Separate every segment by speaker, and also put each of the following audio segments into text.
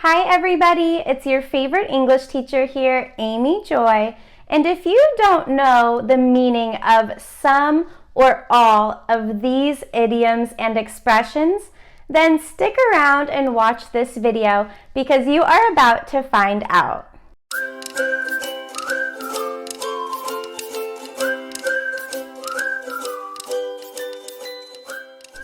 Speaker 1: Hi everybody, it's your favorite English teacher here, Amy Joy. And if you don't know the meaning of some or all of these idioms and expressions, then stick around and watch this video because you are about to find out.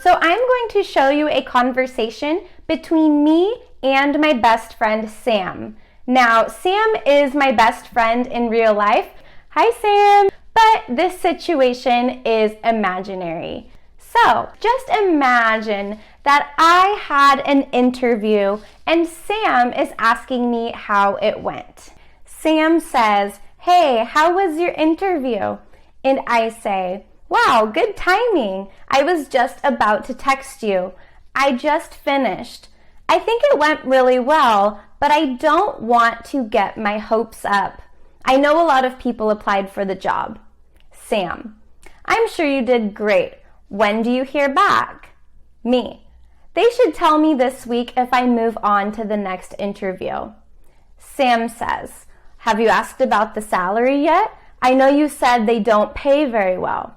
Speaker 1: So I'm going to show you a conversation between me and my best friend, Sam. Now, Sam is my best friend in real life. Hi, Sam! But this situation is imaginary. So, just imagine that I had an interview and Sam is asking me how it went. Sam says, "Hey, how was your interview?" And I say, "Wow, good timing. I was just about to text you. I just finished. I think it went really well, but I don't want to get my hopes up. I know a lot of people applied for the job." Sam: "I'm sure you did great. When do you hear back?" Me: "They should tell me this week if I move on to the next interview." Sam says, "Have you asked about the salary yet? I know you said they don't pay very well."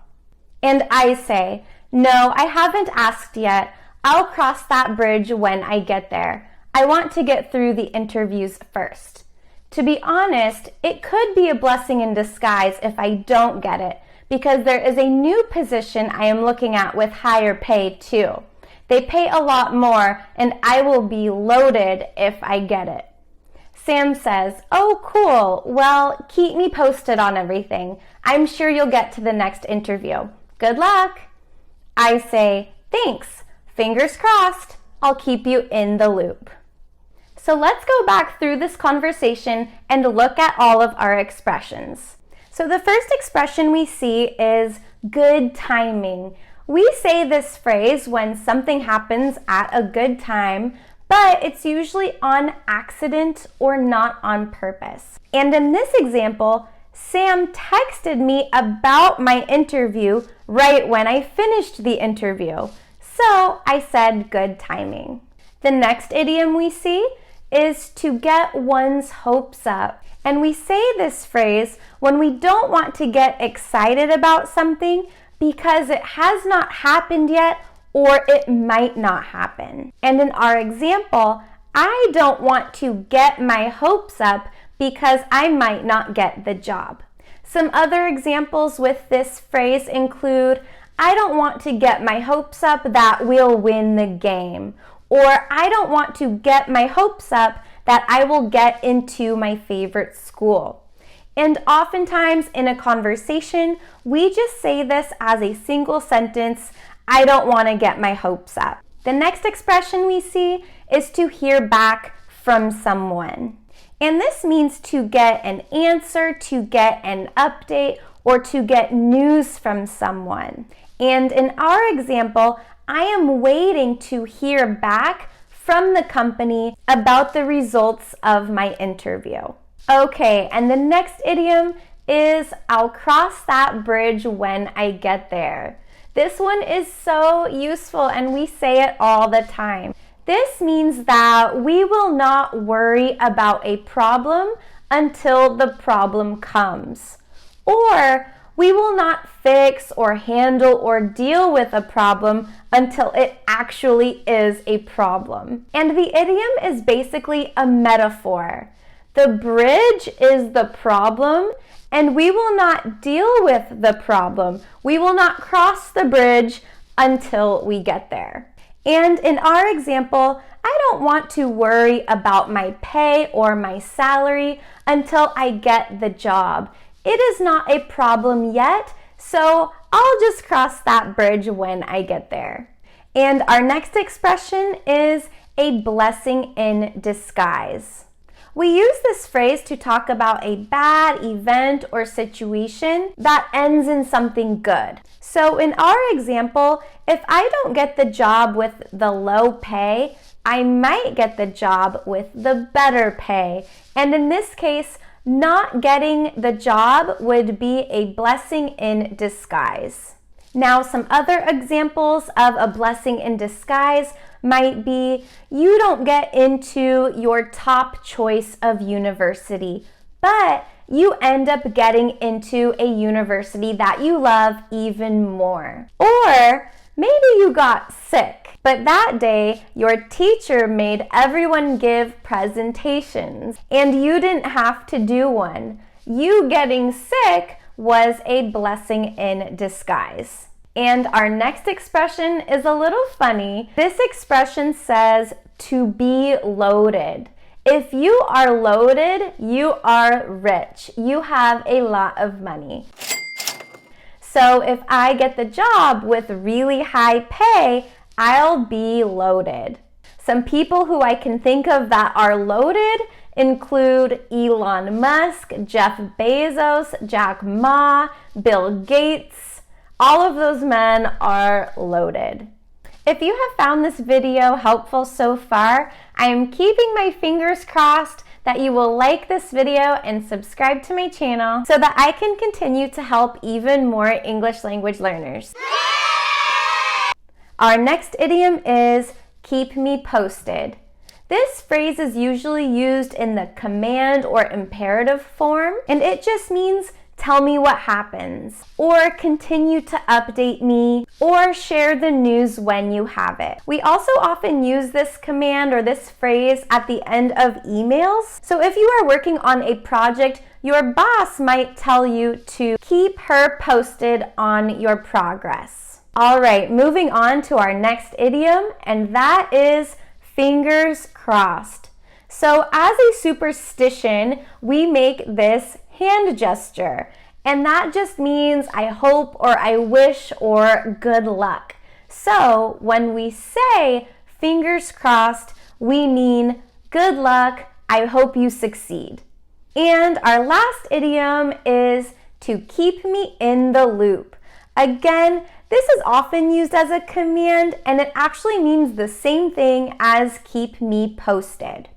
Speaker 1: And I say, "No, I haven't asked yet. I'll cross that bridge when I get there. I want to get through the interviews first." To be honest, it could be a blessing in disguise if I don't get it, because there is a new position I am looking at with higher pay too. They pay a lot more, and I will be loaded if I get it. Sam says, "Oh, cool. Well, keep me posted on everything. I'm sure you'll get to the next interview. Good luck." I say, "Thanks. Fingers crossed. I'll keep you in the loop." So let's go back through this conversation and look at all of our expressions. So the first expression we see is good timing. We say this phrase when something happens at a good time, but it's usually on accident or not on purpose. And in this example, Sam texted me about my interview right when I finished the interview. So I said good timing. The next idiom we see is to get one's hopes up. And we say this phrase when we don't want to get excited about something because it has not happened yet or it might not happen. And in our example, I don't want to get my hopes up because I might not get the job. Some other examples with this phrase include, "I don't want to get my hopes up that we'll win the game," or "I don't want to get my hopes up that I will get into my favorite school." And oftentimes in a conversation, we just say this as a single sentence, "I don't want to get my hopes up." The next expression we see is to hear back from someone. And this means to get an answer, to get an update, or to get news from someone. And in our example, I am waiting to hear back from the company about the results of my interview. Okay, and the next idiom is "I'll cross that bridge when I get there." This one is so useful and we say it all the time. This means that we will not worry about a problem until the problem comes. Or we will not fix or handle or deal with a problem until it actually is a problem. And the idiom is basically a metaphor. The bridge is the problem, and we will not deal with the problem. We will not cross the bridge until we get there. And in our example, I don't want to worry about my pay or my salary until I get the job. It is not a problem yet, so I'll just cross that bridge when I get there. And our next expression is a blessing in disguise. We use this phrase to talk about a bad event or situation that ends in something good. So in our example, if I don't get the job with the low pay, I might get the job with the better pay. And in this case, not getting the job would be a blessing in disguise. Now, some other examples of a blessing in disguise might be you don't get into your top choice of university, but you end up getting into a university that you love even more. Or maybe you got sick, but that day your teacher made everyone give presentations and you didn't have to do one. You getting sick was a blessing in disguise. And our next expression is a little funny. This expression says to be loaded. If you are loaded, you are rich. You have a lot of money. So if I get the job with really high pay, I'll be loaded. Some people who I can think of that are loaded include Elon Musk, Jeff Bezos, Jack Ma, Bill Gates. All of those men are loaded. If you have found this video helpful so far, I am keeping my fingers crossed that you will like this video and subscribe to my channel so that I can continue to help even more English language learners. Our next idiom is keep me posted. This phrase is usually used in the command or imperative form, and it just means tell me what happens, or continue to update me, or share the news when you have it. We also often use this command or this phrase at the end of emails. So if you are working on a project, your boss might tell you to keep her posted on your progress. All right, moving on to our next idiom, and that is fingers crossed. So as a superstition, we make this hand gesture, and that just means I hope or I wish or good luck. So when we say fingers crossed, we mean good luck, I hope you succeed. And our last idiom is to keep me in the loop. Again, this is often used as a command, and it actually means the same thing as keep me posted.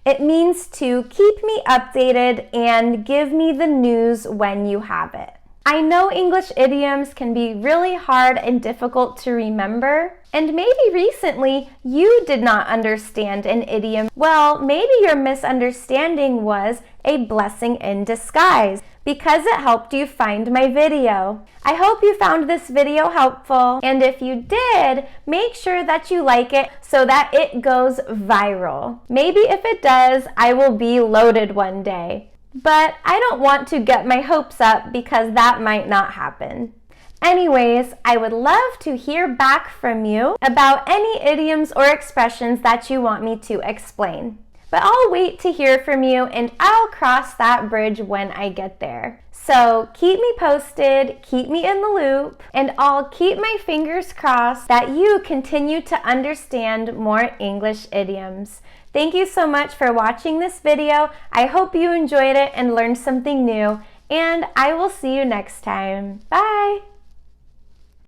Speaker 1: It means to keep me updated and give me the news when you have it. I know English idioms can be really hard and difficult to remember, and maybe recently you did not understand an idiom. Well, maybe your misunderstanding was a blessing in disguise because it helped you find my video. I hope you found this video helpful, and if you did, make sure that you like it so that it goes viral. Maybe if it does, I will be loaded one day. But I don't want to get my hopes up because that might not happen. Anyways, I would love to hear back from you about any idioms or expressions that you want me to explain. But I'll wait to hear from you and I'll cross that bridge when I get there. So keep me posted, keep me in the loop, and I'll keep my fingers crossed that you continue to understand more English idioms. Thank you so much for watching this video. I hope you enjoyed it and learned something new, and I will see you next time. Bye!